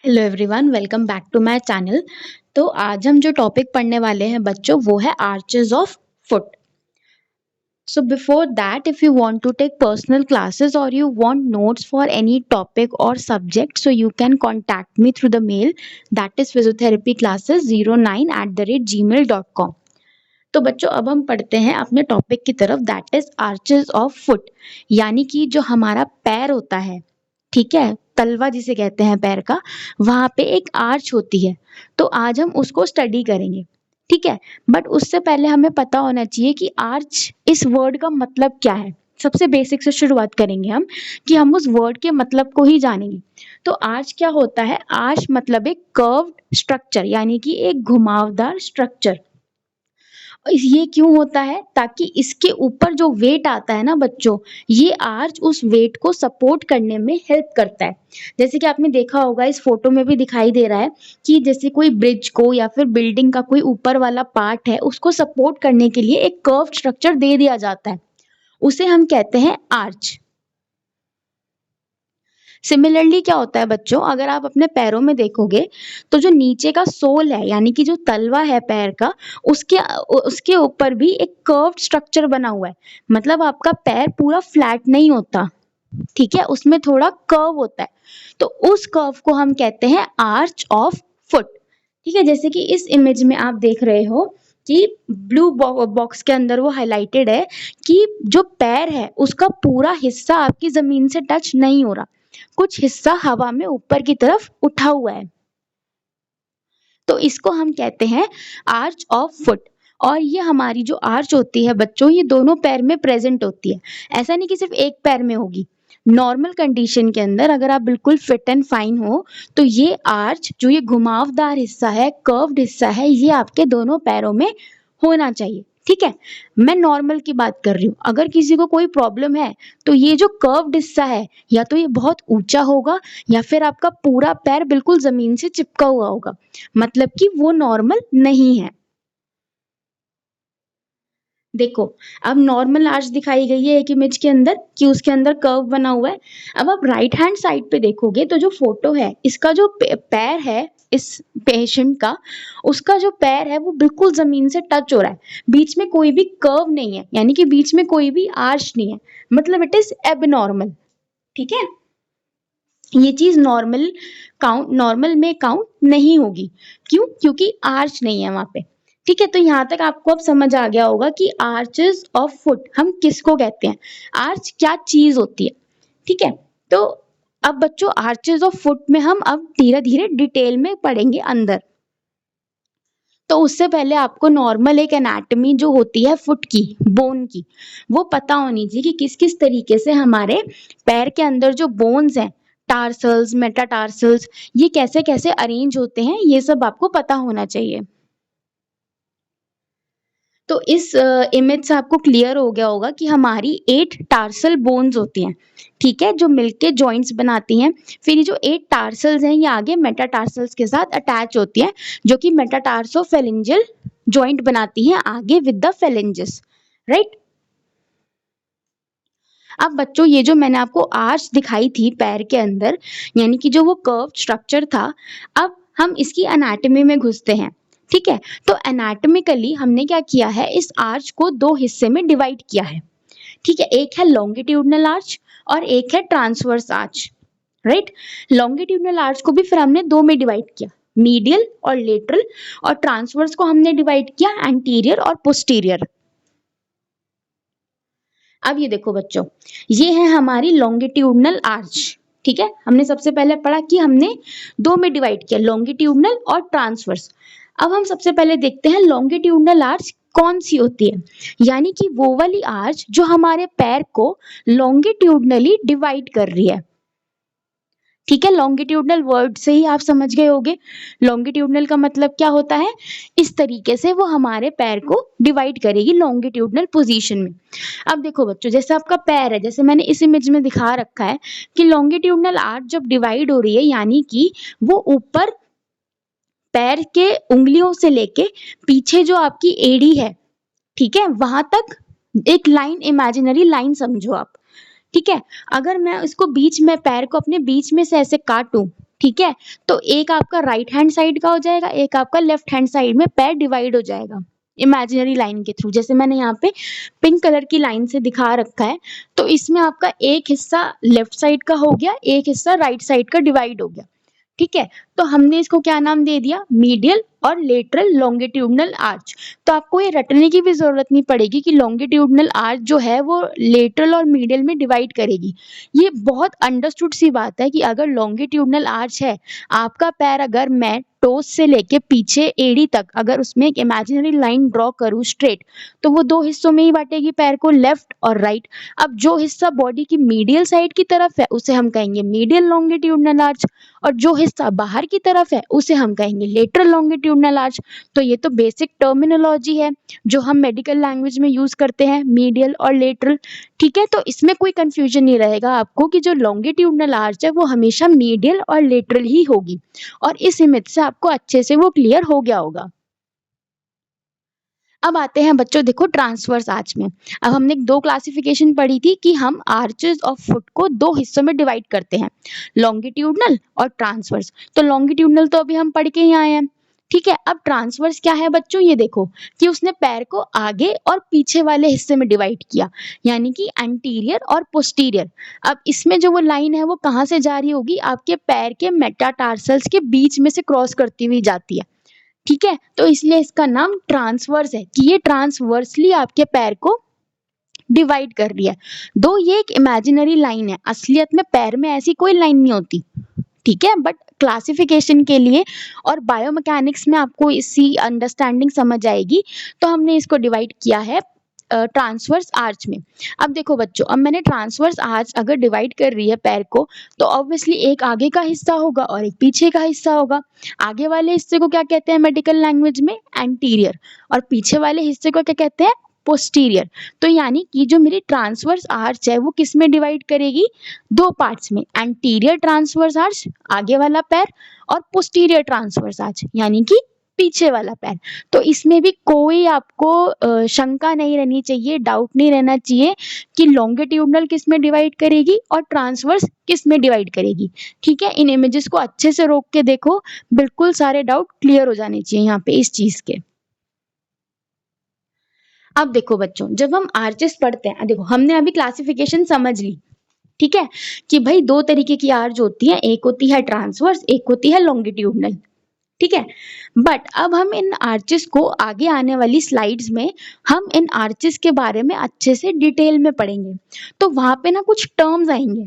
Hello everyone, welcome back to my channel. तो आज हम जो टॉपिक पढ़ने वाले हैं बच्चों, वो है arches of foot. So before that, if you want to take personal classes or you want notes for any topic or subject, so you can contact me through the mail, that is physiotherapyclasses09@gmail.com। तो बच्चों अब हम पढ़ते हैं अपने topic की तरफ, that is arches of foot. यानी कि जो हमारा पैर होता है, ठीक है, तलवा जिसे कहते हैं पैर का, वहां पे एक आर्च होती है। तो आज हम उसको स्टडी करेंगे, ठीक है। बट उससे पहले हमें पता होना चाहिए कि आर्च इस वर्ड का मतलब क्या है। सबसे बेसिक से शुरुआत करेंगे हम कि हम उस वर्ड के मतलब को ही जानेंगे। तो आर्च क्या होता है? आर्च मतलब एक कर्व्ड स्ट्रक्चर, यानी कि एक घुमावदार स्ट्रक्चर। ये क्यों होता है? ताकि इसके ऊपर जो वेट आता है ना बच्चों, ये आर्च उस वेट को सपोर्ट करने में हेल्प करता है। जैसे कि आपने देखा होगा, इस फोटो में भी दिखाई दे रहा है कि जैसे कोई ब्रिज को या फिर बिल्डिंग का कोई ऊपर वाला पार्ट है, उसको सपोर्ट करने के लिए एक कर्व स्ट्रक्चर दे दिया जाता है, उसे हम कहते हैं आर्च। सिमिलरली क्या होता है बच्चों, अगर आप अपने पैरों में देखोगे तो जो नीचे का सोल है, यानी कि जो तलवा है पैर का, उसके उसके ऊपर भी एक कर्व्ड स्ट्रक्चर बना हुआ है। मतलब आपका पैर पूरा फ्लैट नहीं होता, ठीक है, उसमें थोड़ा कर्व होता है। तो उस कर्व को हम कहते हैं आर्च ऑफ फुट, ठीक है। जैसे कि इस इमेज में आप देख रहे हो कि ब्लू बॉक्स के अंदर वो हाईलाइटेड है कि जो पैर है उसका पूरा हिस्सा आपकी जमीन से टच नहीं हो रहा, कुछ हिस्सा हवा में ऊपर की तरफ उठा हुआ है। तो इसको हम कहते हैं आर्च ऑफ फुट। और ये हमारी जो आर्च होती है बच्चों, ये दोनों पैर में प्रेजेंट होती है। ऐसा नहीं कि सिर्फ एक पैर में होगी। नॉर्मल कंडीशन के अंदर अगर आप बिल्कुल फिट एंड फाइन हो, तो ये आर्च, जो ये घुमावदार हिस्सा है, कर्व्ड हिस्सा है, ये आपके दोनों पैरों में होना चाहिए, ठीक है। मैं नॉर्मल की बात कर रही हूँ। अगर किसी को कोई प्रॉब्लम है, तो ये जो कर्व्ड हिस्सा है, या तो ये बहुत ऊंचा होगा या फिर आपका पूरा पैर बिल्कुल जमीन से चिपका हुआ होगा, मतलब कि वो नॉर्मल नहीं है। देखो, अब नॉर्मल आर्च दिखाई गई है एक इमेज के अंदर कि उसके अंदर कर्व बना हुआ है। अब आप राइट हैंड साइड पे देखोगे तो जो फोटो है, इसका जो पैर है इस पेशेंट का, उसका जो पैर है वो बिल्कुल जमीन से टच हो रहा है। बीच में कोई भी कर्व नहीं है, यानी कि बीच में कोई भी आर्च नहीं है, मतलब इट इज एबनॉर्मल, ठीक है। ये चीज नॉर्मल में काउंट नहीं होगी। क्यों? क्योंकि आर्च नहीं है वहां पे, ठीक है। तो यहाँ तक आपको अब समझ आ गया होगा कि आर्चेस ऑफ फुट हम किसको कहते हैं, आर्च क्या चीज होती है, ठीक है। तो अब बच्चों, आर्चेस ऑफ फुट में हम अब धीरे धीरे डिटेल में पढ़ेंगे अंदर। तो उससे पहले आपको नॉर्मल एक एनाटॉमी जो होती है फुट की, बोन की, वो पता होनी चाहिए कि किस किस तरीके से हमारे पैर के अंदर जो बोन्स हैं, टार्सल्स, मेटाटार्सल्स, ये कैसे कैसे अरेंज होते हैं, ये सब आपको पता होना चाहिए। तो इस इमेज से आपको क्लियर हो गया होगा कि हमारी 8 टार्सल बोन्स होती हैं, ठीक है, जो मिलके जॉइंट्स बनाती हैं। फिर ये जो 8 टार्सल्स हैं, ये आगे मेटाटार्सल्स के साथ अटैच होती हैं, जो कि मेटाटार्सोफेरिंजियल जॉइंट बनाती हैं आगे विद द फेलेंजेस, राइट। अब बच्चों, ये जो मैंने आपको आर्च दिखाई थी पैर के अंदर, यानी कि जो वो कर्व स्ट्रक्चर था, अब हम इसकी एनाटॉमी में घुसते हैं, ठीक है। तो एनाटॉमिकली हमने क्या किया है, इस आर्च को दो हिस्से में डिवाइड किया है, ठीक है। एक है लॉन्गिट्यूडनल आर्च और एक है transverse arch, right. Longitudinal arch को भी फिर हमने दो में डिवाइड किया, मीडियल और लेटरल, और ट्रांसवर्स को हमने डिवाइड किया एंटीरियर और पोस्टीरियर। अब ये देखो बच्चों, ये है हमारी लॉन्गिट्यूडनल आर्च, ठीक है। हमने सबसे पहले पढ़ा कि हमने दो में डिवाइड किया, लॉन्गिट्यूडनल और ट्रांसवर्स। अब हम सबसे पहले देखते हैं लॉन्गिट्यूडनल आर्च कौन सी होती है, यानी कि वो वाली आर्च जो हमारे पैर को लॉन्गिट्यूडनली डिवाइड कर रही है, ठीक है। लॉन्गिट्यूडनल वर्ड से ही आप समझ गए होंगे लॉन्गिट्यूडनल का मतलब क्या होता है। इस तरीके से वो हमारे पैर को डिवाइड करेगी लॉन्गिट्यूडनल पोजीशन में। अब देखो बच्चों, जैसे आपका पैर है, जैसे मैंने इस इमेज में दिखा रखा है कि लॉन्गिट्यूडनल आर्च जब डिवाइड हो रही है, यानी कि वो ऊपर पैर के उंगलियों से लेके पीछे जो आपकी एड़ी है, ठीक है, वहां तक एक लाइन, इमेजिनरी लाइन समझो आप, ठीक है। अगर मैं इसको बीच में, पैर को अपने बीच में से ऐसे काटूं, ठीक है। तो एक आपका राइट हैंड साइड का हो जाएगा, एक आपका लेफ्ट हैंड साइड में पैर डिवाइड हो जाएगा इमेजिनरी लाइन के थ्रू, जैसे मैंने यहाँ पे पिंक कलर की लाइन से दिखा रखा है। तो इसमें आपका एक हिस्सा लेफ्ट साइड का हो गया, एक हिस्सा राइट साइड का डिवाइड हो गया। ठीक है। तो हमने इसको क्या नाम दे दिया, मीडियल और लेटरल लॉन्गिट्यूडनल आर्च। तो आपको ये रटने की भी जरूरत नहीं पड़ेगी कि लॉन्गिट्यूडनल आर्च जो है वो लेटरल और मीडियल में डिवाइड करेगी। ये बहुत अंडरस्टूड सी बात है कि अगर लॉन्गिट्यूडनल आर्च है, आपका पैर अगर मैं टोस से लेके पीछे एड़ी तक अगर उसमें एक इमेजिनरी लाइन ड्रॉ करूँ स्ट्रेट, तो वो दो हिस्सों में ही बांटेगी पैर को, लेफ्ट और राइट। अब जो हिस्सा बॉडी की मीडियल साइड की तरफ है उसे हम कहेंगे मीडियल लॉन्गिट्यूडनल आर्च, और जो हिस्सा बाहर की तरफ है उसे हम कहेंगे लेटरल लॉन्गिट्यूडनल आर्च। तो ये तो बेसिक टर्मिनोलॉजी है जो हम मेडिकल लैंग्वेज में यूज करते हैं, मीडियल और लेटरल। ठीक है। तो इसमें कोई कंफ्यूजन नहीं रहेगा आपको कि जो लॉन्गिट्यूडनल आर्च है वो हमेशा मीडियल और लेटरल ही होगी, और इस इमेज से आपको अच्छे से वो क्लियर हो गया होगा। अब आते हैं बच्चों देखो ट्रांसवर्स आर्च में। अब हमने दो क्लासिफिकेशन पढ़ी थी कि हम आर्चेस ऑफ फुट को दो हिस्सों में डिवाइड करते हैं, लॉन्गिट्यूडनल और ट्रांसवर्स। तो लॉन्गिट्यूडनल तो अभी हम पढ़ के ही आए हैं। ठीक है। अब ट्रांसवर्स क्या है बच्चों, ये देखो कि उसने पैर को आगे और पीछे वाले हिस्से में डिवाइड किया, यानी कि एंटीरियर और पोस्टीरियर। अब इसमें जो वो लाइन है वो कहाँ से जा रही होगी, आपके पैर के मेटाटार्सल्स के बीच में से क्रॉस करती हुई जाती है। ठीक है। तो इसलिए इसका नाम ट्रांसवर्स है कि ये ट्रांसवर्सली आपके पैर को डिवाइड कर रही है। दो ये एक इमेजिनरी लाइन है, असलियत में पैर में ऐसी कोई लाइन नहीं होती। ठीक है। बट क्लासिफिकेशन के लिए और बायोमैकेनिक्स में आपको इसकी अंडरस्टैंडिंग समझ आएगी, तो हमने इसको डिवाइड किया है ट्रांसवर्स आर्च में। अब देखो बच्चों, अब मैंने ट्रांसवर्स आर्च अगर डिवाइड कर रही है पैर को, तो ऑब्वियसली एक आगे का हिस्सा होगा और एक पीछे का हिस्सा होगा। आगे वाले हिस्से को क्या कहते हैं मेडिकल लैंग्वेज में, एंटीरियर, और पीछे वाले हिस्से को क्या कहते हैं, पोस्टीरियर। तो यानी कि जो मेरी ट्रांसवर्स आर्च है वो किस में डिवाइड करेगी, दो पार्ट्स में, एंटीरियर ट्रांसवर्स आर्च आगे वाला पैर, और पोस्टीरियर ट्रांसवर्स आर्च यानी कि पीछे वाला पैर। तो इसमें भी कोई आपको शंका नहीं रहनी चाहिए, डाउट नहीं रहना चाहिए कि लॉन्गिट्यूडनल किस में डिवाइड करेगी और ट्रांसवर्स किस में डिवाइड करेगी। ठीक है। इन इमेजेस को अच्छे से रोक के देखो, बिल्कुल सारे डाउट क्लियर हो जाने चाहिए यहाँ पे इस चीज के। अब देखो बच्चों, जब हम आर्चेस पढ़ते हैं, देखो हमने अभी क्लासिफिकेशन समझ ली। ठीक है। कि भाई दो तरीके की आर्च होती है, एक होती है ट्रांसवर्स, एक होती है लॉन्गिट्यूडनल। ठीक है। बट अब हम इन आर्चेस को आगे आने वाली स्लाइड्स में हम इन आर्चेस के बारे में अच्छे से डिटेल में पढ़ेंगे। तो वहां पे ना कुछ टर्म्स आएंगे।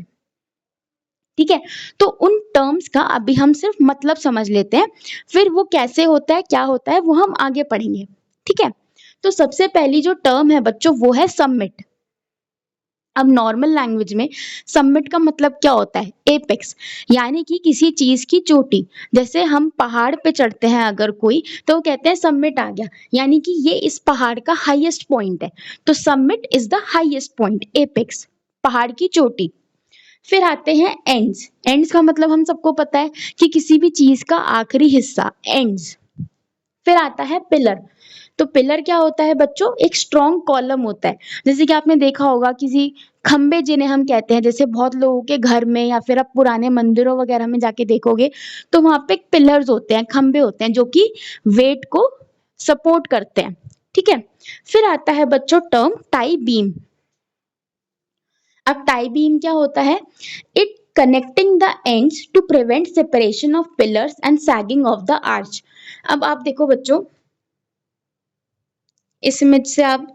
ठीक है। तो उन टर्म्स का अभी हम सिर्फ मतलब समझ लेते हैं, फिर वो कैसे होता है क्या होता है वो हम आगे पढ़ेंगे। ठीक है। तो सबसे पहली जो टर्म है बच्चों वो है सबमिट। अब नॉर्मल लैंग्वेज में सबमिट का मतलब क्या होता है, एपेक्स, यानी कि किसी चीज की चोटी। जैसे हम पहाड़ पे चढ़ते हैं अगर कोई, तो वो कहते हैं सबमिट आ गया, यानी कि ये इस पहाड़ का हाईएस्ट पॉइंट है। तो submit is the highest point, apex, पहाड़ की चोटी। फिर आते हैं एंड्स। एंड्स का मतलब हम सबको पता है कि किसी भी चीज का आखिरी हिस्सा, एंड्स। फिर आता है पिलर। तो पिलर क्या होता है बच्चों, एक स्ट्रॉन्ग कॉलम होता है। जैसे कि आपने देखा होगा किसी खंबे जिन्हें हम कहते हैं, जैसे बहुत लोगों के घर में या फिर आप पुराने मंदिरों वगैरह में जाके देखोगे तो वहां पे पिलर्स होते हैं, खंबे होते हैं जो कि वेट को सपोर्ट करते हैं। ठीक है। फिर आता है बच्चों टर्म टाई बीम। अब टाई बीम क्या होता है, it connecting the ends to prevent separation of pillars and sagging of the arch. अब आप देखो बच्चों, इस इमेज से आप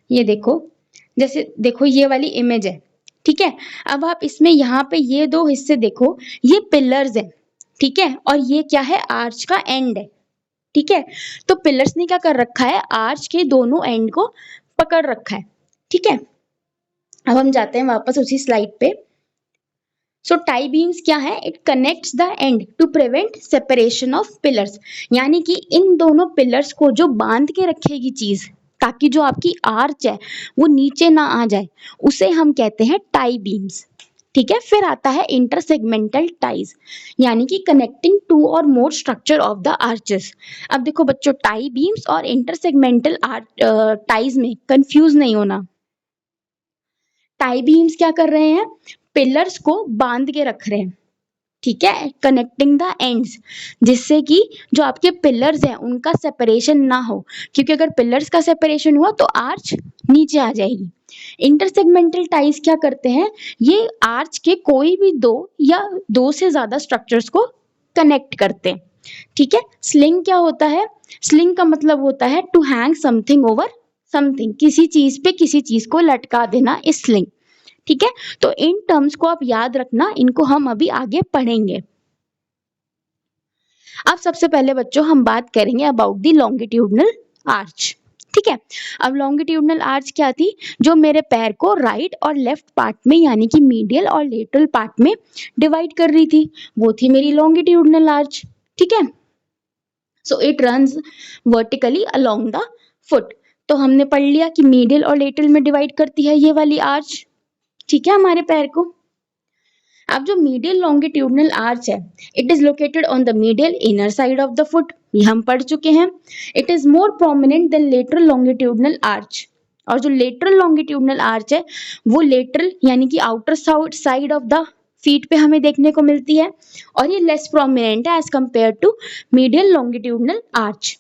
ये देखो, जैसे देखो ये वाली इमेज है। ठीक है। अब आप इसमें यहाँ पे ये दो हिस्से देखो, ये पिलर्स है। ठीक है। और ये क्या है, आर्च का एंड है। ठीक है। तो पिलर्स ने क्या कर रखा है, आर्च के दोनों एंड को पकड़ रखा है। ठीक है। अब हम जाते हैं वापस उसी स्लाइड पे। सो टाई बीम्स क्या है, it connects the end to prevent separation of pillars, यानी कि इन दोनों पिलर्स को जो बांध के रखेगी चीज, ताकि जो आपकी आर्च है वो नीचे ना आ जाए, उसे हम कहते हैं टाई बीम्स। ठीक है। फिर आता है इंटरसेगमेंटल टाइज, यानी कि कनेक्टिंग टू और मोर स्ट्रक्चर ऑफ द आर्चेस। अब देखो बच्चों, टाई बीम्स और इंटरसेगमेंटल टाइज में कंफ्यूज नहीं होना। टाई बीम्स क्या कर रहे हैं, पिलर्स को बांध के रख रहे हैं। ठीक है, कनेक्टिंग द एंड्स, जिससे कि जो आपके पिलर्स हैं उनका सेपरेशन ना हो, क्योंकि अगर पिलर्स का सेपरेशन हुआ तो आर्च नीचे आ जाएगी। इंटरसेगमेंटल टाइज क्या करते हैं, ये आर्च के कोई भी दो या दो से ज्यादा स्ट्रक्चर्स को कनेक्ट करते हैं। ठीक है, स्लिंग क्या होता है, स्लिंग का मतलब होता है to hang something over something, किसी चीज पे किसी चीज को लटका देना इस स्लिंग। ठीक है, तो इन टर्म्स को आप याद रखना, इनको हम अभी आगे पढ़ेंगे। अब सबसे पहले बच्चों हम बात करेंगे अबाउट द लॉन्गिट्यूडनल आर्च। ठीक है, अब लॉन्गिट्यूडनल आर्च क्या थी, जो मेरे पैर को राइट और लेफ्ट पार्ट में यानी कि मीडियल और लेटरल पार्ट में डिवाइड कर रही थी, वो थी मेरी लॉन्गिट्यूडनल आर्च। ठीक है, so it runs vertically along the foot. तो हमने पढ़ लिया कि मीडियल और लेटरल में डिवाइड करती है ये वाली आर्च। ठीक है, हमारे पैर को। अब जो मीडियल लॉन्गिट्यूडनल आर्च है, it is located on the medial inner side of the foot, ये हम पढ़ चुके हैं। It is more prominent than lateral longitudinal arch, और जो लेटरल लॉन्गिट्यूडनल आर्च है वो लेटरल यानी कि outer side of the feet पे हमें देखने को मिलती है, और ये लेस प्रोमिनेंट है as compare to medial longitudinal arch.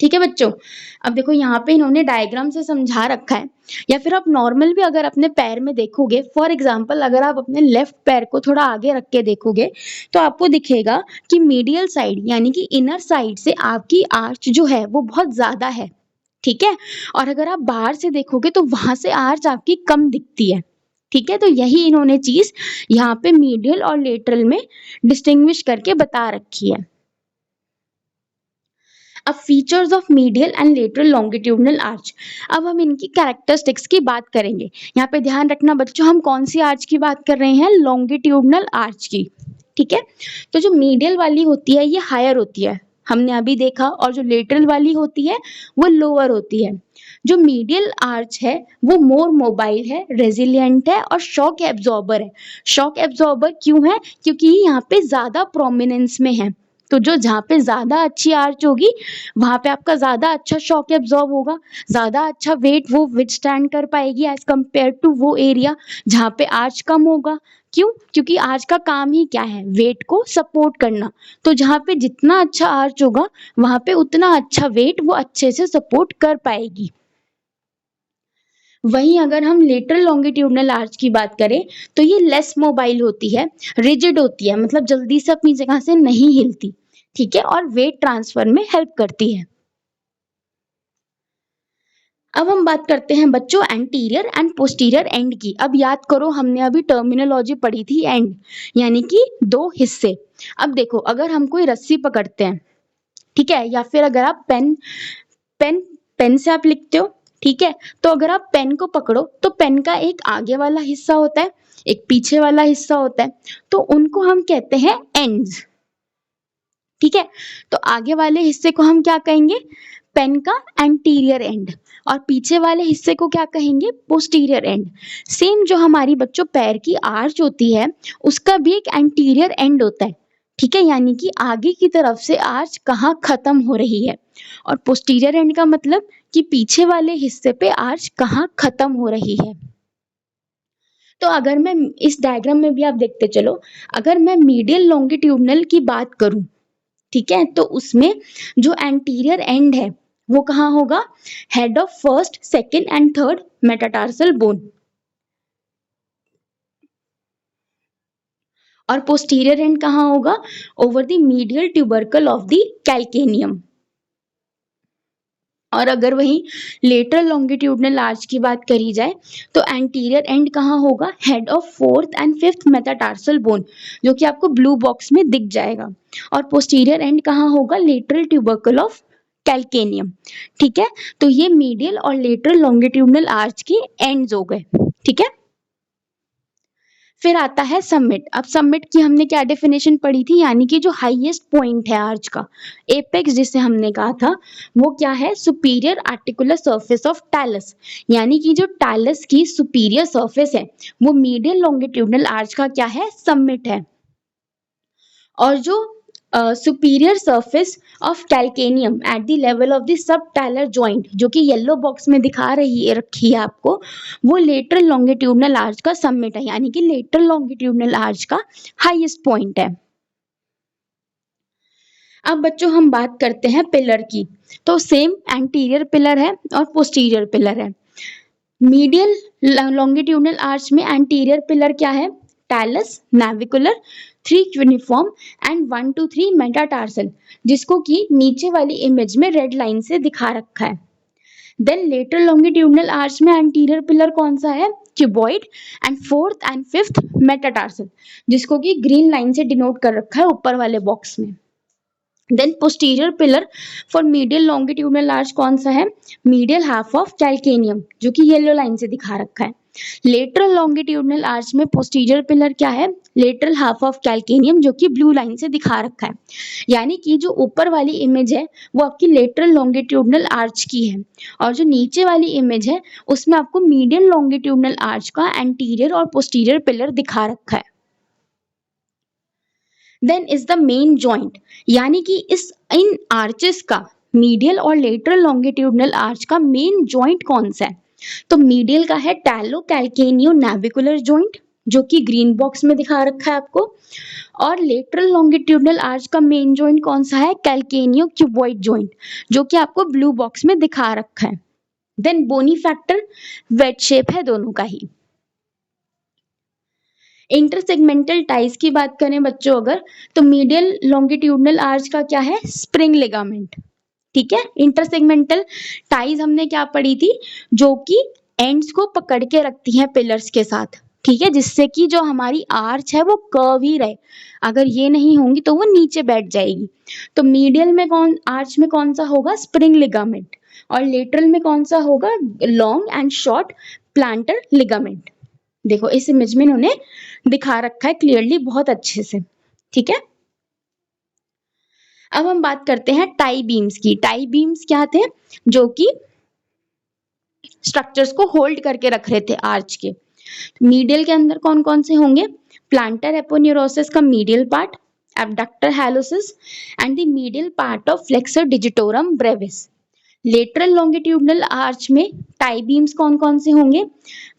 ठीक है बच्चों, अब देखो यहाँ पे इन्होंने डायग्राम से समझा रखा है, या फिर आप नॉर्मल भी अगर अपने पैर में देखोगे, फॉर एग्जांपल अगर आप अपने लेफ्ट पैर को थोड़ा आगे रख के देखोगे तो आपको दिखेगा कि मीडियल साइड यानी कि इनर साइड से आपकी आर्च जो है वो बहुत ज्यादा है। ठीक है, और अगर आप बाहर से देखोगे तो वहां से आर्च आपकी कम दिखती है। ठीक है, तो यही इन्होंने चीज यहाँ पे मीडियल और लेटरल में डिस्टिंग्विश करके बता रखी है। अब features of medial and lateral longitudinal arch, अब हम इनकी कैरेक्टरिस्टिक्स की बात करेंगे। यहाँ पे ध्यान रखना बच्चों, हम कौन सी आर्च की बात कर रहे हैं, लॉन्गिट्यूडनल आर्च की। ठीक है, तो जो मीडियल वाली होती है ये हायर होती है, हमने अभी देखा, और जो लेटरल वाली होती है वो लोअर होती है। जो मीडियल आर्च है वो मोर मोबाइल है, रेजिलियंट है और शॉक एब्जॉर्बर है। शॉक एब्जॉर्बर क्यों है, क्योंकि ये यहाँ पे ज्यादा प्रोमिनेंस में है। तो जो जहाँ पे ज्यादा अच्छी आर्च होगी वहां पे आपका ज्यादा अच्छा शॉक एब्जॉर्ब होगा, ज्यादा अच्छा वेट वो विथस्टैंड कर पाएगी एज कंपेयर टू वो एरिया जहाँ पे आर्च कम होगा। क्यों, क्योंकि आर्च का काम ही क्या है, वेट को सपोर्ट करना। तो जहाँ पे जितना अच्छा आर्च होगा वहां पे उतना अच्छा वेट वो अच्छे से सपोर्ट कर पाएगी। वहीं अगर हम लेटरल लॉन्गिट्यूडनल आर्च की बात करें तो ये लेस मोबाइल होती है, रिजिड होती है, मतलब जल्दी से अपनी जगह से नहीं हिलती। ठीक है, और वेट ट्रांसफर में हेल्प करती है। अब हम बात करते हैं बच्चों एंटीरियर एंड पोस्टीरियर एंड की। अब याद करो हमने अभी टर्मिनोलॉजी पढ़ी थी एंड, यानी कि दो हिस्से। अब देखो अगर हम कोई रस्सी पकड़ते हैं, ठीक है, या फिर अगर आप पेन पेन पेन से आप लिखते हो, ठीक है, तो अगर आप पेन को पकड़ो तो पेन का एक आगे वाला हिस्सा होता है, एक पीछे वाला हिस्सा होता है, तो उनको हम कहते हैं एंड्स। ठीक है, तो आगे वाले हिस्से को हम क्या कहेंगे, पेन का एंटीरियर एंड, और पीछे वाले हिस्से को क्या कहेंगे, पोस्टीरियर एंड। सेम जो हमारी बच्चों पैर की आर्च होती है उसका भी एक एंटीरियर एंड होता है। ठीक है, यानी कि आगे की तरफ से आर्च कहाँ खत्म हो रही है, और पोस्टीरियर एंड का मतलब कि पीछे वाले हिस्से पे आर्च कहाँ खत्म हो रही है। तो अगर मैं इस डायग्राम में भी आप देखते चलो, अगर मैं मीडियल लॉन्गिट्यूडनल की बात करूं, ठीक है, तो उसमें जो एंटीरियर एंड है वो कहाँ होगा, head of first second and third metatarsal bone, और पोस्टीरियर एंड कहाँ होगा, over the medial tubercle of the calcaneum. और अगर वहीं लेटरल लॉन्गिट्यूडनल आर्च की बात करी जाए तो एंटीरियर एंड कहाँ होगा, head of fourth and fifth metatarsal bone, जो कि आपको ब्लू बॉक्स में दिख जाएगा। और पोस्टीरियर एंड कहाँ होगा, लेटरल ट्यूबरकल ऑफ कैल्केनियम। ठीक है, तो ये मीडियल और लेटरल लॉन्गिट्यूडनल आर्च की एंड्स हो गए। ठीक है, फिर आता है सबमिट। अब सबमिट की हमने क्या डेफिनेशन पढ़ी थी, यानी कि जो हाईएस्ट पॉइंट है आर्च का, एपेक्स जिसे हमने कहा था, वो क्या है, superior articular surface of talus, यानी कि जो टैलस की सुपीरियर सरफेस है वो मीडियल लॉन्गिट्यूडनल आर्च का क्या है, सबमिट है। और जो superior surface of calcaneum at the level of the sub taller joint, जो कि येलो बॉक्स में दिखा रखी है आपको, वो लेटरल लॉन्गिट्यूडनल आर्च का समिट है, यानी कि लेटरल लॉन्गिट्यूडनल आर्च का हाईएस्ट पॉइंट है। अब बच्चों हम बात करते हैं पिलर की, तो सेम एंटीरियर पिलर है और पोस्टीरियर पिलर है। मीडियल लॉन्गिट्यूडनल आर्च में एंटीरियर पिलर क्या है? Talus, navicular, 3 cuneiform and 1 to 3 metatarsal, जिसको कि नीचे वाली इमेज में रेड लाइन से दिखा रखा है। देन लेटरल लॉन्गिट्यूडनल आर्च में एंटीरियर पिलर कौन सा है? Cuboid and 4th and 5th metatarsal, जिसको कि ग्रीन लाइन से डिनोट कर रखा है ऊपर वाले बॉक्स में। Then posterior pillar for medial longitudinal arch कौन सा है? मीडियल हाफ ऑफ कैल्केनियम, जो कि येलो लाइन से दिखा रखा है। लेटरल लॉन्गिट्यूडनल आर्च में पोस्टीरियर पिलर क्या है? लेटरल हाफ ऑफ कैल्केनियम, जो कि ब्लू लाइन से दिखा रखा है। यानी कि जो ऊपर वाली इमेज है वो आपकी लेटरल लॉन्गिट्यूडनल आर्च की है, और जो नीचे वाली इमेज है उसमें आपको मीडियल लॉन्गिट्यूडनल आर्च का एंटीरियर और पोस्टीरियर पिलर दिखा रखा है। Then is the main joint, यानी कि इन आर्चेस का मीडियल और लेटरल लॉन्गिट्यूडनल आर्च का मेन जॉइंट कौन सा है? तो मीडियल का है टैलो कैल्केनियो नाविकुलर जॉइंट, जो कि ग्रीन बॉक्स में दिखा रखा है आपको, और लेटरल लॉन्गिट्यूडनल आर्च का मेन जॉइंट कौन सा है? कैल्केनियो क्यूबॉइड जॉइंट, जो कि आपको ब्लू बॉक्स में दिखा रखा है। देन बोनी फैक्टर वेट शेप है दोनों का ही। इंटरसेगमेंटल टाइज की बात करें बच्चों अगर, तो मीडियल लॉन्गिट्यूडनल आर्च का क्या है? Spring ligament. ठीक है, इंटरसेगमेंटल टाइज हमने क्या पढ़ी थी? जो कि एंड्स को पकड़ के रखती हैं पिलर्स के साथ, ठीक है, जिससे कि जो हमारी आर्च है वो कर्व ही रहे। अगर ये नहीं होंगी तो वो नीचे बैठ जाएगी। तो मीडियल में आर्च में कौन सा होगा? Spring ligament. और लेटरल में कौन सा होगा? Long and short planter ligament. देखो इस इमेज में इन्होंने दिखा रखा है क्लियरली, बहुत अच्छे से। ठीक है, अब हम बात करते हैं टाई बीम्स की। टाई बीम्स क्या थे? जो कि स्ट्रक्चर्स को होल्ड करके रख रहे थे आर्च के। मीडियल के अंदर कौन कौन से होंगे? प्लांटर एपोन्यूरोसिस का medial part, abductor hallucis and the medial part of flexor digitorum brevis. Lateral longitudinal arch में टाई बीम्स कौन कौन से होंगे?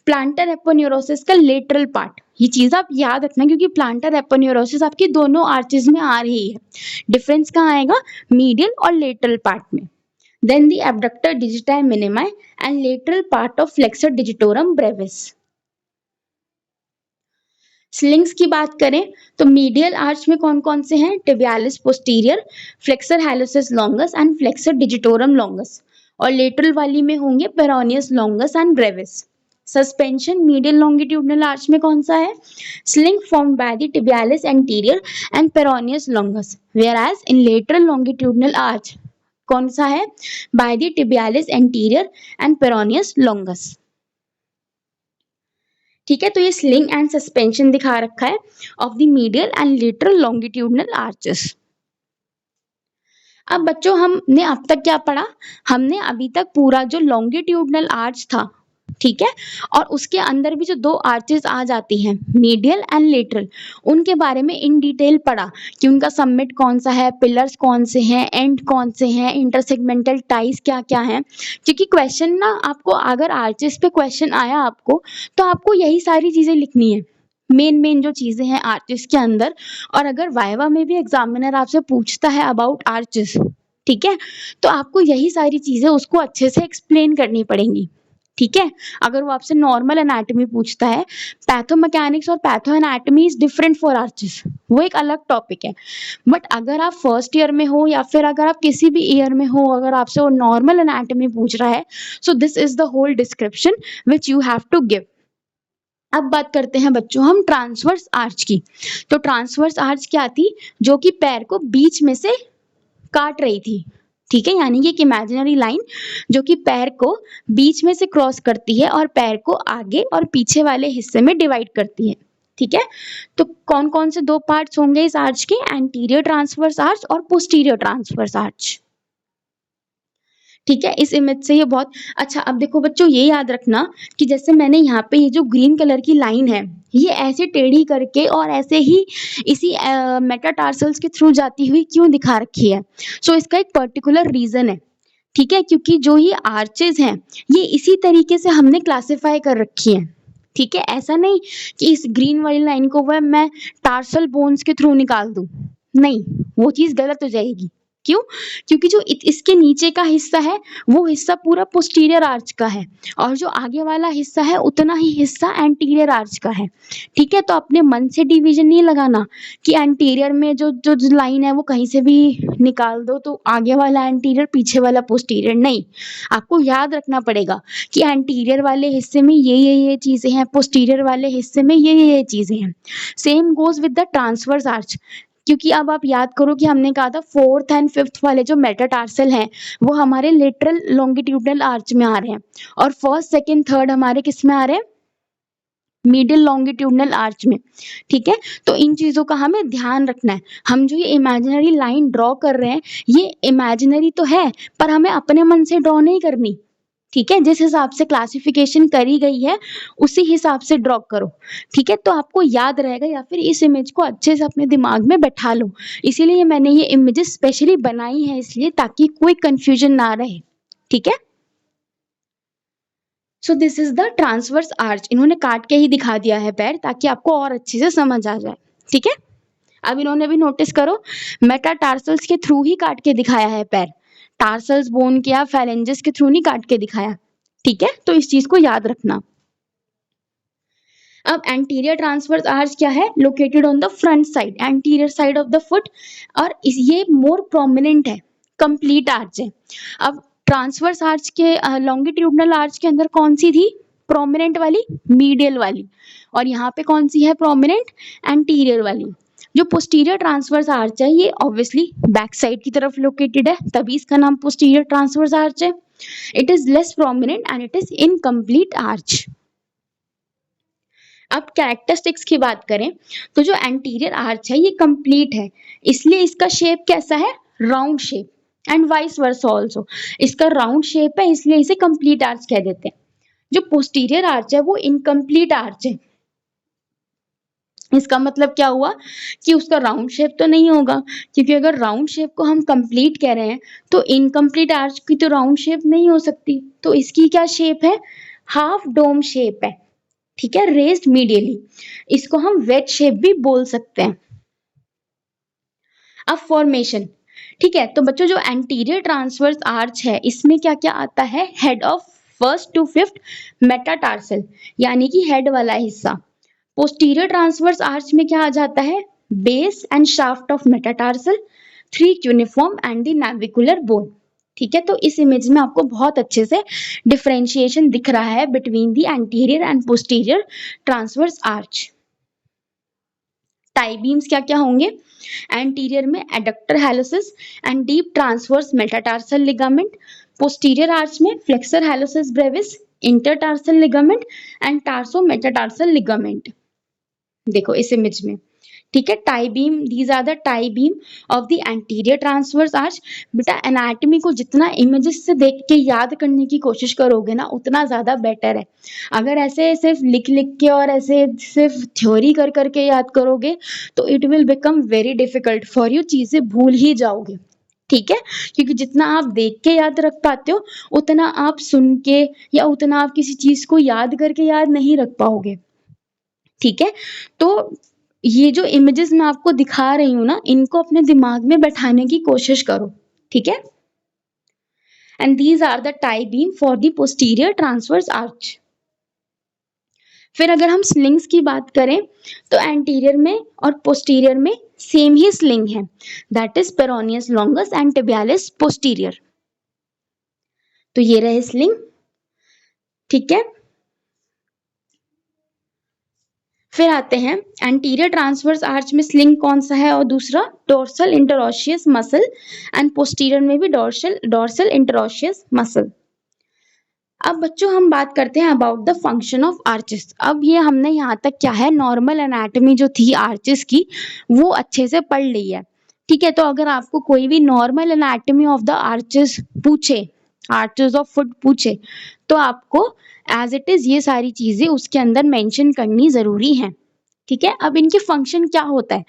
प्लांटर एपोन्यूरोसिस का लेटरल पार्ट, ये चीज आप याद रखना क्योंकि प्लांटर एपोन्यूरोसिस आपकी दोनों आर्चेस में आ रही है। डिफरेंस कहाँ आएगा? मीडियल और लेटरल पार्ट में। Then the abductor digiti minimi and lateral part of flexor digitorum brevis. Slings की बात करें तो मीडियल आर्च में कौन कौन से हैं? Tibialis posterior, flexor hallucis longus and flexor digitorum longus. और लेटरल वाली में होंगे peroneus longus and brevis. Suspension medial longitudinal arch में कौन सा है? Sling formed by the tibialis anterior and peroneus longus, whereas in lateral longitudinal arch कौन सा है? By the tibialis anterior and peroneus longus. ठीक है, तो ये स्लिंग एंड सस्पेंशन दिखा रखा है of the medial and lateral longitudinal arches. अब बच्चों हमने अब तक क्या पढ़ा? हमने अभी तक पूरा जो लॉन्गिट्यूडनल आर्च था, ठीक है, और उसके अंदर भी जो दो आर्चेस आ जाती हैं मीडियल एंड लेटरल, उनके बारे में इन डिटेल पढ़ा कि उनका सबमिट कौन सा है, पिलर्स कौन से हैं, एंड कौन से हैं, इंटरसेगमेंटल टाइज क्या क्या हैं। क्योंकि क्वेश्चन ना आपको अगर आर्चेस पे क्वेश्चन आया आपको, तो आपको यही सारी चीजें लिखनी है, मेन जो चीजें हैं आर्चेस के अंदर। और अगर वाइवा में भी एग्जामिनर आपसे पूछता है अबाउट आर्चेस, ठीक है, तो आपको यही सारी चीजें उसको अच्छे से एक्सप्लेन करनी पड़ेंगी। ठीक है, अगर वो आपसे नॉर्मल एनाटॉमी पूछता है, पैथोमैकेनिक्स और patho anatomy is different for arches, वो एक अलग टॉपिक है। बट अगर आप फर्स्ट ईयर में हो या फिर अगर आप किसी भी ईयर में हो, अगर आपसे वो नॉर्मल एनाटॉमी पूछ रहा है, so this is the whole description which you have to give. अब बात करते हैं बच्चों हम ट्रांसवर्स आर्च की। तो ट्रांसवर्स आर्च क्या थी? जो कि पैर को बीच में से काट रही थी। ठीक है, यानी कि एक इमेजिनरी लाइन जो कि पैर को बीच में से क्रॉस करती है और पैर को आगे और पीछे वाले हिस्से में डिवाइड करती है। ठीक है, तो कौन कौन से दो पार्ट्स होंगे इस आर्च के? एंटीरियर ट्रांसवर्स आर्च और पोस्टीरियर ट्रांसवर्स आर्च। ठीक है, इस इमेज से ये बहुत अच्छा। अब देखो बच्चों, ये याद रखना कि जैसे मैंने यहाँ पे ये जो ग्रीन कलर की लाइन है, ये ऐसे टेढ़ी करके और ऐसे ही इसी मेटाटार्सल्स के थ्रू जाती हुई क्यों दिखा रखी है। सो इसका एक पर्टिकुलर रीजन है, ठीक है, क्योंकि जो ये आर्चेज हैं, ये इसी तरीके से हमने क्लासिफाई कर रखी हैं। ठीक है, ऐसा नहीं कि इस ग्रीन वाली लाइन को वह मैं टार्सल बोन्स के थ्रू निकाल दूं, नहीं, वो चीज गलत हो जाएगी। क्यों? क्योंकि जो इसके नीचे का हिस्सा है, वो हिस्सा पूरा पोस्टीरियर आर्च का है, और जो आगे वाला हिस्सा है, उतना ही हिस्सा एंटीरियर आर्च का है। ठीक है, तो अपने मन से डिवीजन नहीं लगाना कि एंटीरियर में जो जो लाइन है वो कहीं से भी निकाल दो तो आगे वाला एंटीरियर, पीछे वाला पोस्टीरियर, नहीं। आपको याद रखना पड़ेगा कि एंटीरियर वाले हिस्से में ये चीजें हैं, पोस्टीरियर वाले हिस्से में ये चीजें हैं। Same goes with the transverse arch, क्योंकि अब आप याद करो कि हमने कहा था फोर्थ एंड फिफ्थ वाले जो मेटाटार्सल हैं, वो हमारे लेटरल लॉन्गिट्यूडनल आर्च में आ रहे हैं, और फर्स्ट सेकंड थर्ड हमारे किस में आ रहे हैं, मिडिल लॉन्गिट्यूडनल आर्च में। ठीक है, तो इन चीजों का हमें ध्यान रखना है। हम जो ये इमेजिनरी लाइन ड्रॉ कर रहे हैं, ये इमेजिनरी तो है, पर हमें अपने मन से ड्रॉ नहीं करनी। ठीक है, जिस हिसाब से क्लासिफिकेशन करी गई है, उसी हिसाब से ड्रॉ करो। ठीक है, तो आपको याद रहेगा, या फिर इस इमेज को अच्छे से अपने दिमाग में बैठा लो। इसीलिए मैंने ये इमेजेस स्पेशली बनाई है, इसलिए ताकि कोई कंफ्यूजन ना रहे। ठीक है, so this is the transverse arch. इन्होंने काट के ही दिखा दिया है पैर, ताकि आपको और अच्छे से समझ आ जाए। ठीक है, अब इन्होंने भी नोटिस करो, मेटाटार्सल्स के थ्रू ही काट के दिखाया है पैर, टार्सल्स बोन के या फैलेंजेस के थ्रू नहीं काट के दिखाया। ठीक है, तो इस चीज को याद रखना। अब एंटीरियर ट्रांसवर्स आर्च क्या है, located on the front side, anterior side of the foot, और ये मोर प्रोमिनेंट है, कंप्लीट आर्च है। अब ट्रांसवर्स आर्च के लॉन्गिट्यूडनल आर्च के अंदर कौन सी थी प्रोमिनेंट वाली, मीडियल वाली, और यहाँ पे कौन सी है प्रोमिनेंट, एंटीरियर वाली। जो पोस्टीरियर ट्रांसवर्स आर्च है, ये ऑब्वियसली बैक साइड की तरफ लोकेटेड है, तभी इसका नाम पोस्टीरियर ट्रांसवर्स आर्च है। It is less prominent and it is incomplete arch. अब कैरेक्टरिस्टिक्स की बात करें, तो जो एंटीरियर आर्च है, ये कंप्लीट है, इसलिए इसका शेप कैसा है, round shape, and vice versa also. इसका राउंड शेप है, इसलिए इसे कंप्लीट आर्च कह देते हैं। जो पोस्टीरियर आर्च है, वो इनकम्प्लीट आर्च है। इसका मतलब क्या हुआ कि उसका राउंड शेप तो नहीं होगा, क्योंकि अगर राउंड शेप को हम कंप्लीट कह रहे हैं, तो इनकम्प्लीट आर्च की तो राउंड शेप नहीं हो सकती। तो इसकी क्या शेप है, हाफ डोम शेप है। ठीक है, रेज्ड मीडियली, इसको हम वेज शेप भी बोल सकते हैं। अब फॉर्मेशन, ठीक है, तो बच्चों जो एंटीरियर ट्रांसवर्स आर्च है, इसमें क्या क्या आता है, head of first to fifth metatarsal, यानी कि हेड वाला हिस्सा। पोस्टीरियर ट्रांसवर्स आर्च में क्या आ जाता है, base and shaft of metatarsal, three cuneiform and the navicular bone. ठीक है, तो इस इमेज में आपको बहुत अच्छे से डिफरेंशिएशन दिख रहा है between the anterior and posterior transverse arch. Tie beams क्या क्या होंगे, एंटीरियर में adductor hallucis and deep transverse metatarsal ligament, posterior arch में flexor hallucis brevis, intertarsal ligament and tarsometatarsal ligament. देखो इस इमेज में, ठीक है, tie beam, these are the tie beam of the anterior transverse arch. बेटा anatomy को जितना images से देख के याद करने की कोशिश करोगे ना, उतना ज्यादा बेटर है। अगर ऐसे सिर्फ लिख लिख के और ऐसे सिर्फ थ्योरी कर करके याद करोगे, तो it will become very difficult for you, चीजें भूल ही जाओगे। ठीक है, क्योंकि जितना आप देख के याद रख पाते हो, उतना आप सुन के या उतना आप किसी चीज को याद करके याद नहीं रख पाओगे। ठीक है, तो ये जो इमेजेस मैं आपको दिखा रही हूँ ना, इनको अपने दिमाग में बैठाने की कोशिश करो। ठीक है, and these are the tie beam for the posterior transverse arch. फिर अगर हम स्लिंग्स की बात करें, तो एंटीरियर में और पोस्टीरियर में सेम ही स्लिंग है, that is peroneus longus and tibialis posterior. तो ये रहे स्लिंग। ठीक है, फिर आते हैं एंटीरियर ट्रांसवर्स आर्च में स्लिंग कौन सा है, और दूसरा डोर्सल इंटरओशियस मसल, एंड पोस्टीरियर में भी डोर्सल इंटरओशियस मसल। अब बच्चों हम बात करते हैं about the function of arches. अब ये हमने यहाँ तक क्या है, नॉर्मल एनाटॉमी जो थी आर्चेस की, वो अच्छे से पढ़ ली है। ठीक है, तो अगर आपको कोई भी normal anatomy of the arches पूछे, आर्चेस ऑफ फुट पूछे तो आपको एज इट इज ये सारी चीजें उसके अंदर मेंशन करनी जरूरी है। ठीक है, अब इनके फंक्शन क्या होता है,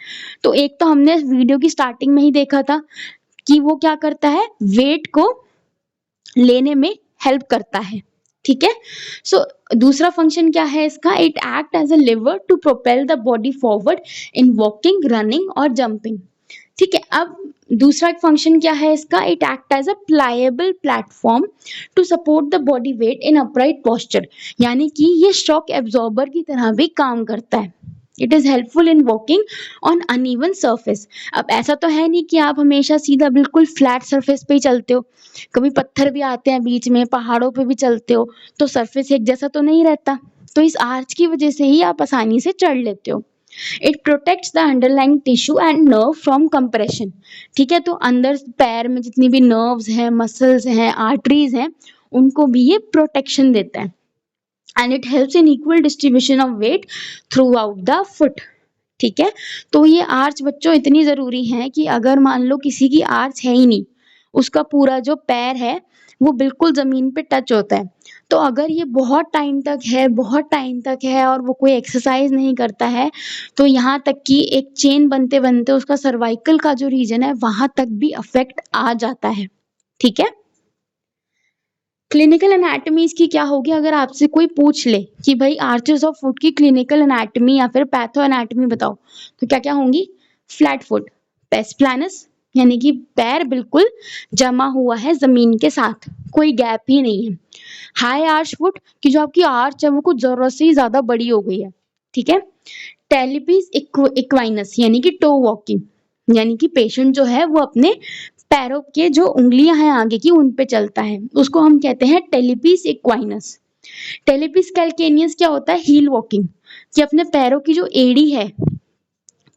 तो एक तो हमने वीडियो की स्टार्टिंग में ही देखा था कि वो क्या करता है, वेट को लेने में हेल्प करता है। ठीक है, सो दूसरा फंक्शन क्या है इसका, it act as a lever to propel the body forward in walking, running और जंपिंग। ठीक है, अब दूसरा फंक्शन क्या है इसका, it act as a pliable platform to support the body weight in upright posture, यानी कि ये शॉक एब्जॉर्बर की तरह भी काम करता है। It is helpful in walking on uneven surface. अब ऐसा तो है नहीं कि आप हमेशा सीधा बिल्कुल फ्लैट सरफेस पे ही चलते हो, कभी पत्थर भी आते हैं बीच में, पहाड़ों पे भी चलते हो तो सरफेस एक जैसा तो नहीं रहता, तो इस आर्च की वजह से ही आप आसानी से चढ़ लेते हो। It protects the underlying tissue and nerve from compression. ठीक है, तो अंदर पैर में जितनी भी नर्व्स हैं, मसल्स हैं, आर्टरीज हैं, उनको भी ये प्रोटेक्शन देता है। And it helps in equal distribution of weight throughout the foot. ठीक है, तो ये आर्च बच्चों इतनी जरूरी है कि अगर मान लो किसी की आर्च है ही नहीं, उसका पूरा जो पैर है वो बिल्कुल जमीन पे टच होता है, तो अगर ये बहुत टाइम तक है, बहुत टाइम तक है और वो कोई एक्सरसाइज नहीं करता है, तो यहाँ तक कि एक चेन बनते बनते उसका सर्वाइकल का जो रीजन है वहां तक भी अफेक्ट आ जाता है। ठीक है, क्लिनिकल एनाटमी इसकी क्या होगी, अगर आपसे कोई पूछ ले कि भाई आर्चेस ऑफ फुट की क्लिनिकल एनाटमी या फिर पैथो एनाटमी बताओ, तो क्या क्या होंगी, फ्लैट फुट, पेस प्लानस, यानी कि पैर बिल्कुल जमा हुआ है जमीन के साथ, कोई गैप ही नहीं है। हाई आर्च फुट कि जो आपकी आर्च है वो कुछ जरूरत से ही ज्यादा बड़ी हो गई है। ठीक है, टेलिपीज इक्वाइनस यानी कि टो वॉकिंग, यानी कि पेशेंट जो है वो अपने पैरों के जो उंगलियां हैं आगे की उन पे चलता है, उसको हम कहते हैं टेलिपीस इक्वाइनस। टेलिपीस कैल्केनियस क्या होता है, हील वॉकिंग, कि अपने पैरों की जो एड़ी है,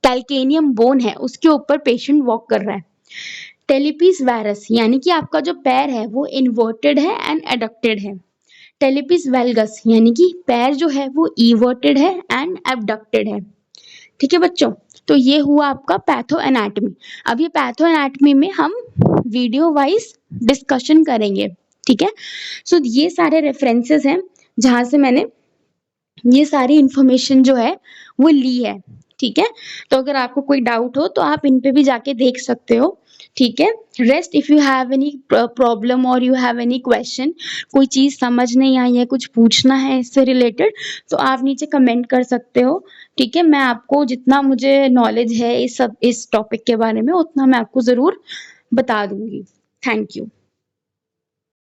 कैल्केनियम बोन है, उसके ऊपर पेशेंट वॉक कर रहा है। टेलिपीस वायरस यानी कि आपका जो पैर है वो इन्वर्टेड है एंड एडक्टेड है। टेलिपीस वेलगस यानी कि पैर जो है वो इवर्टेड है एंड एबडक्टेड है। ठीक है बच्चों, तो ये हुआ आपका पैथो एनाटमी। अब ये पैथो एनाटमी में हम वीडियो वाइज डिस्कशन करेंगे। ठीक है, सो ये सारे रेफरेंसेस हैं जहां से मैंने ये सारी इंफॉर्मेशन जो है वो ली है। ठीक है, तो अगर आपको कोई डाउट हो तो आप इन पे भी जाके देख सकते हो। ठीक है, rest if you have any problem और यू हैव एनी क्वेश्चन, कोई चीज समझ नहीं आई है, कुछ पूछना है इससे रिलेटेड, तो आप नीचे कमेंट कर सकते हो। ठीक है, मैं आपको जितना मुझे नॉलेज है इस टॉपिक के बारे में उतना मैं आपको जरूर बता दूंगी। Thank you.